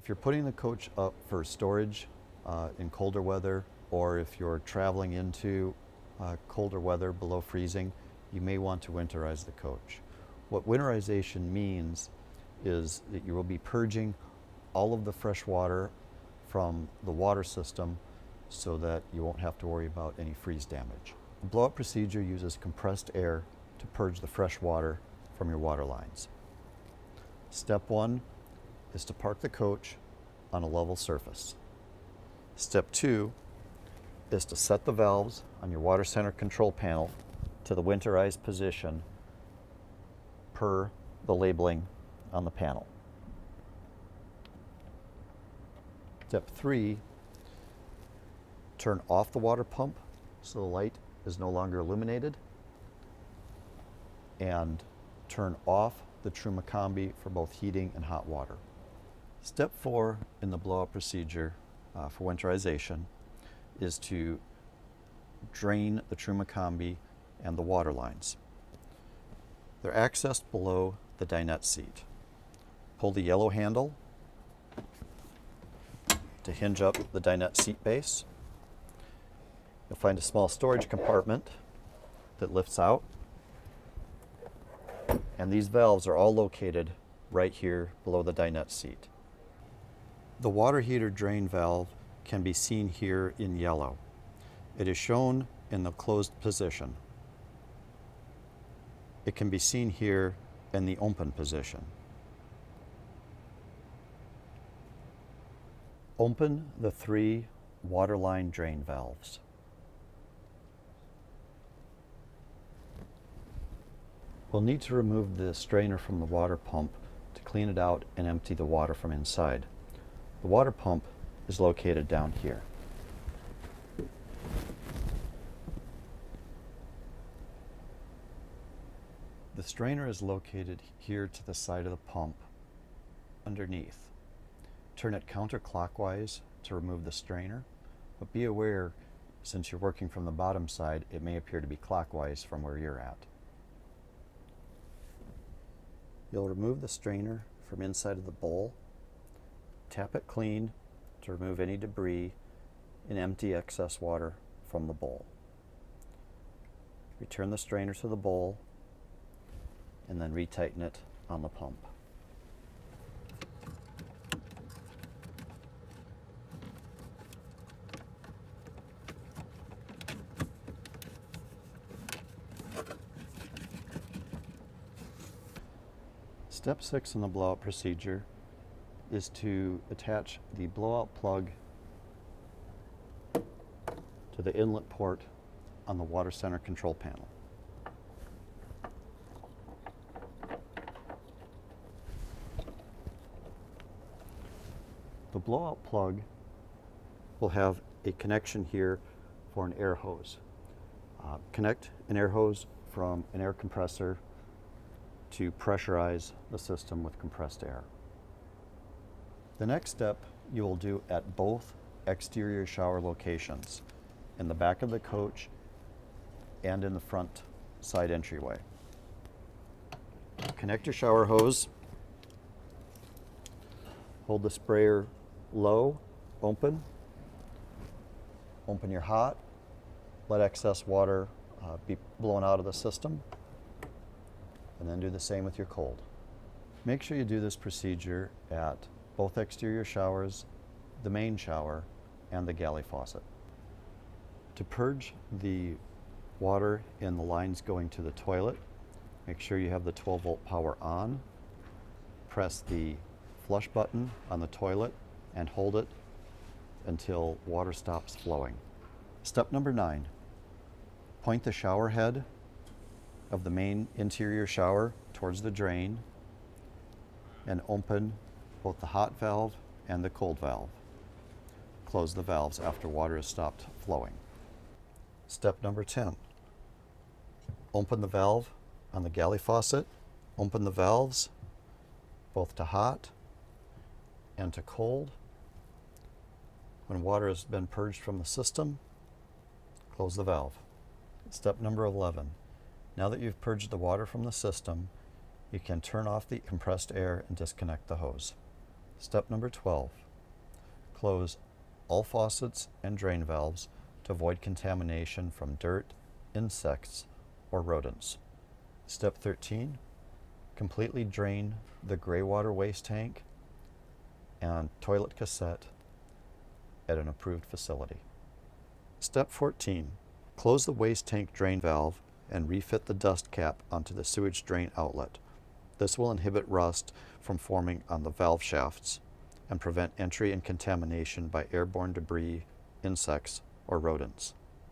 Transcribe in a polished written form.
If you're putting the coach up for storage in colder weather, or if you're traveling into colder weather below freezing, you may want to winterize the coach. What winterization means is that you will be purging all of the fresh water from the water system so that you won't have to worry about any freeze damage. The blowout procedure uses compressed air to purge the fresh water from your water lines. Step 1 is to park the coach on a level surface. Step 2 is to set the valves on your water center control panel to the winterize position per the labeling on the panel. Step 3, turn off the water pump so the light is no longer illuminated, and turn off the Truma Combi for both heating and hot water. Step 4 in the blowout procedure for winterization is to drain the Truma Combi and the water lines. They're accessed below the dinette seat. Pull the yellow handle to hinge up the dinette seat base. You'll find a small storage compartment that lifts out, and these valves are all located right here below the dinette seat. The water heater drain valve can be seen here in yellow. It is shown in the closed position. It can be seen here in the open position. Open the 3 waterline drain valves. We'll need to remove the strainer from the water pump to clean it out and empty the water from inside. The water pump is located down here. The strainer is located here to the side of the pump, underneath. Turn it counterclockwise to remove the strainer, but be aware, since you're working from the bottom side, it may appear to be clockwise from where you're at. You'll remove the strainer from inside of the bowl, tap it clean to remove any debris and empty excess water from the bowl. Return the strainer to the bowl and then retighten it on the pump. Step 6 in the blowout procedure is to attach the blowout plug to the inlet port on the water center control panel. The blowout plug will have a connection here for an air hose. Connect an air hose from an air compressor to pressurize the system with compressed air. The next step you will do at both exterior shower locations, in the back of the coach and in the front side entryway. Connect your shower hose, hold the sprayer low, open your hot, let excess water be blown out of the system, and then do the same with your cold. Make sure you do this procedure at both exterior showers, the main shower, and the galley faucet. To purge the water in the lines going to the toilet, make sure you have the 12-volt power on. Press the flush button on the toilet and hold it until water stops flowing. Step number 9, point the shower head of the main interior shower towards the drain and open both the hot valve and the cold valve. Close the valves after water has stopped flowing. Step number 10, open the valve on the galley faucet, open the valves both to hot and to cold. When water has been purged from the system, close the valve. Step number 11, now that you've purged the water from the system, you can turn off the compressed air and disconnect the hose. Step number 12. Close all faucets and drain valves to avoid contamination from dirt, insects, or rodents. Step 13. Completely drain the gray water waste tank and toilet cassette at an approved facility. Step 14. Close the waste tank drain valve and refit the dust cap onto the sewage drain outlet. This will inhibit rust from forming on the valve shafts and prevent entry and contamination by airborne debris, insects, or rodents.